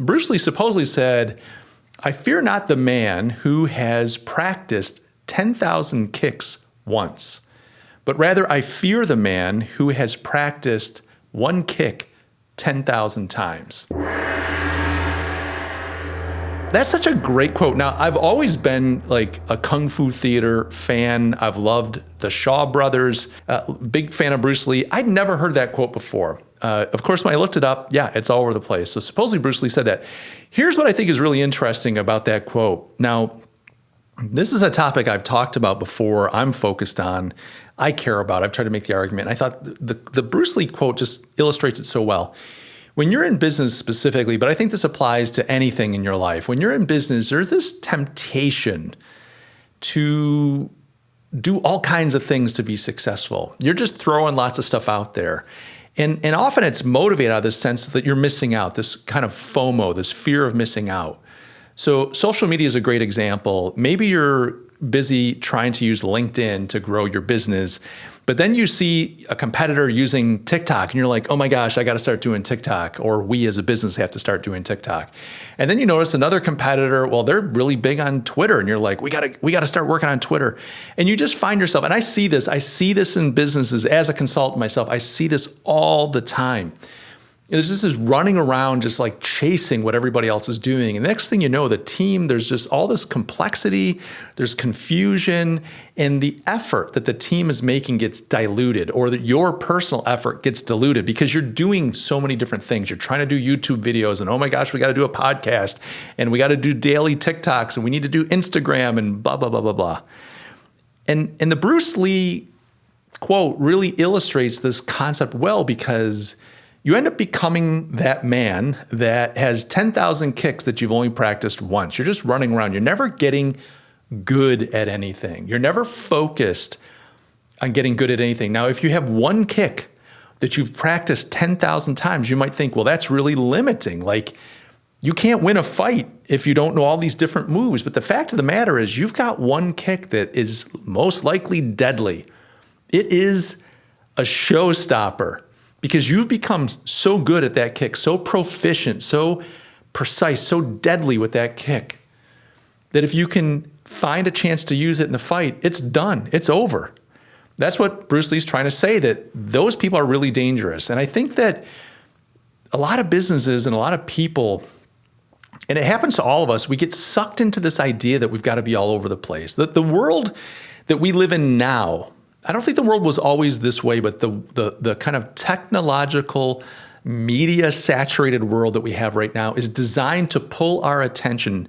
Bruce Lee supposedly said, "I fear not the man who has practiced 10,000 kicks once, but rather I fear the man who has practiced one kick 10,000 times." That's such a great quote. Now, I've always been like a Kung Fu theater fan. I've loved the Shaw brothers, big fan of Bruce Lee. I'd never heard that quote before. Of course, when I looked it up, yeah, it's all over the place. So supposedly Bruce Lee said that. Here's what I think is really interesting about that quote. Now, this is a topic I've talked about before, I'm focused on, I care about. I've tried to make the argument. I thought the Bruce Lee quote just illustrates it so well. When you're in business specifically, but I think this applies to anything in your life, when you're in business, there's this temptation to do all kinds of things to be successful. You're just throwing lots of stuff out there. And often it's motivated out of this sense that you're missing out, this kind of FOMO, this fear of missing out. So social media is a great example. Maybe you're busy trying to use LinkedIn to grow your business, but then you see a competitor using TikTok and you're like, oh my gosh, I got to start doing TikTok, or we as a business have to start doing TikTok. And then you notice another competitor, well, they're really big on Twitter, and you're like, we got to start working on Twitter. And you just find yourself, and I see this in businesses as a consultant myself, I see this all the time. There's just this running around, just like chasing what everybody else is doing. And the next thing you know, the team, there's just all this complexity, there's confusion, and the effort that the team is making gets diluted, or that your personal effort gets diluted because you're doing so many different things. You're trying to do YouTube videos, and oh my gosh, we got to do a podcast, and we got to do daily TikToks, and we need to do Instagram, and blah, blah, blah, blah, blah. And the Bruce Lee quote really illustrates this concept well, because you end up becoming that man that has 10,000 kicks that you've only practiced once. You're just running around. You're never getting good at anything. You're never focused on getting good at anything. Now, if you have one kick that you've practiced 10,000 times, you might think, well, that's really limiting. Like, you can't win a fight if you don't know all these different moves. But the fact of the matter is, you've got one kick that is most likely deadly. It is a showstopper, because you've become so good at that kick, so proficient, so precise, so deadly with that kick, that if you can find a chance to use it in the fight, it's done. It's over. That's what Bruce Lee's trying to say, that those people are really dangerous. And I think that a lot of businesses and a lot of people, and it happens to all of us, we get sucked into this idea that we've got to be all over the place. The world that we live in now, I don't think the world was always this way, but the kind of technological, media-saturated world that we have right now is designed to pull our attention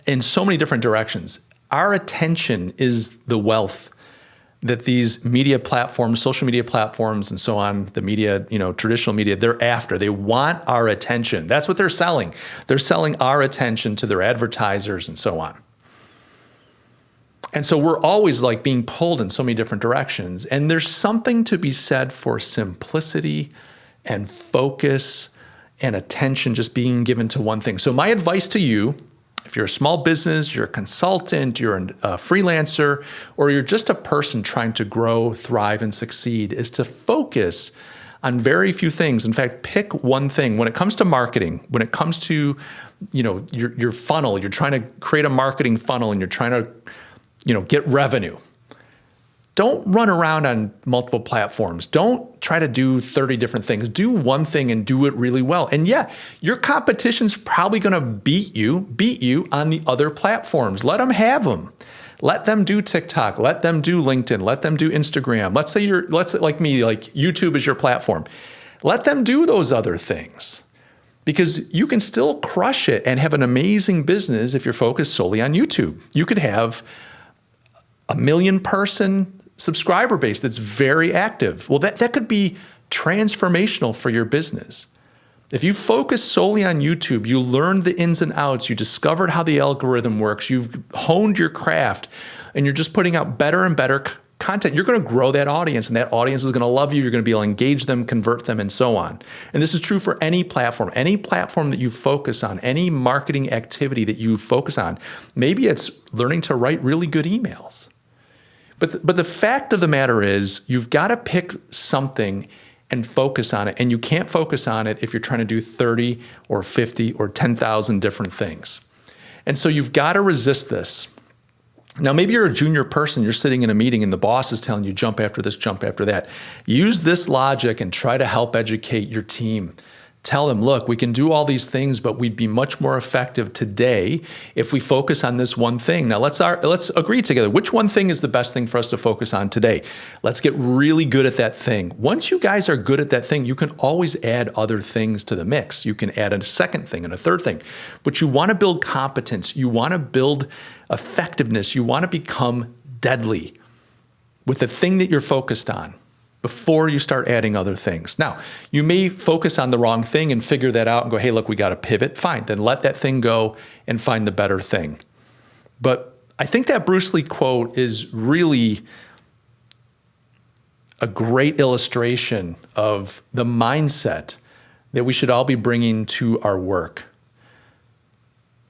in so many different directions. Our attention is the wealth that these media platforms, social media platforms, and so on, the media, traditional media, they're after. They want our attention. That's what they're selling. They're selling our attention to their advertisers and so on. And so we're always like being pulled in so many different directions. And there's something to be said for simplicity and focus and attention just being given to one thing. So my advice to you, if you're a small business, you're a consultant, you're a freelancer, or you're just a person trying to grow, thrive, and succeed, is to focus on very few things. In fact, pick one thing. When it comes to marketing, when it comes to your funnel, you're trying to create a marketing funnel and you're trying to get revenue. Don't run around on multiple platforms. Don't try to do 30 different things. Do one thing and do it really well. And yeah, your competition's probably going to beat you on the other platforms. Let them have them. Let them do TikTok. Let them do LinkedIn. Let them do Instagram. Let's say like me, like YouTube is your platform. Let them do those other things, because you can still crush it and have an amazing business if you're focused solely on YouTube. You could have a 1 million person subscriber base that's very active. Well, that could be transformational for your business. If you focus solely on YouTube, you learned the ins and outs, you discovered how the algorithm works, you've honed your craft, and you're just putting out better and better content, you're going to grow that audience, and that audience is going to love you. You're going to be able to engage them, convert them, and so on. And this is true for any platform that you focus on, any marketing activity that you focus on. Maybe it's learning to write really good emails. But the fact of the matter is, you've got to pick something and focus on it. And you can't focus on it if you're trying to do 30 or 50 or 10,000 different things. And so you've got to resist this. Now, maybe you're a junior person, you're sitting in a meeting and the boss is telling you jump after this, jump after that. Use this logic and try to help educate your team. Tell them, look, we can do all these things, but we'd be much more effective today if we focus on this one thing. Now, let's agree together. Which one thing is the best thing for us to focus on today? Let's get really good at that thing. Once you guys are good at that thing, you can always add other things to the mix. You can add a second thing and a third thing. But you want to build competence. You want to build effectiveness. You want to become deadly with the thing that you're focused on before you start adding other things. Now, you may focus on the wrong thing and figure that out and go, hey, look, we got to pivot. Fine, then let that thing go and find the better thing. But I think that Bruce Lee quote is really a great illustration of the mindset that we should all be bringing to our work.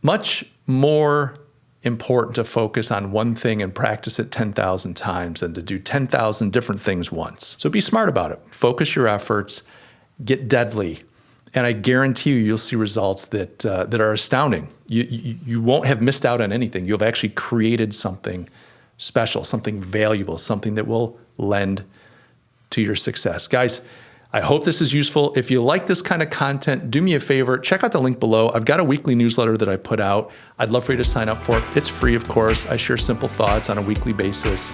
Much more important to focus on one thing and practice it 10,000 times than to do 10,000 different things once. So be smart about it. Focus your efforts, get deadly, and I guarantee you'll see results that are astounding. You won't have missed out on anything. You'll have actually created something special, something valuable, something that will lend to your success. Guys, I hope this is useful. If you like this kind of content, do me a favor, check out the link below. I've got a weekly newsletter that I put out. I'd love for you to sign up for it. It's free, of course. I share simple thoughts on a weekly basis.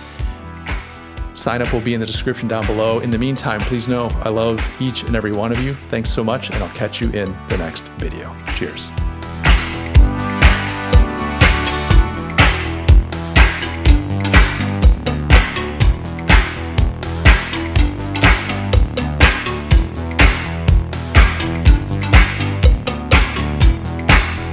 Sign up will be in the description down below. In the meantime, please know I love each and every one of you. Thanks so much, and I'll catch you in the next video. Cheers.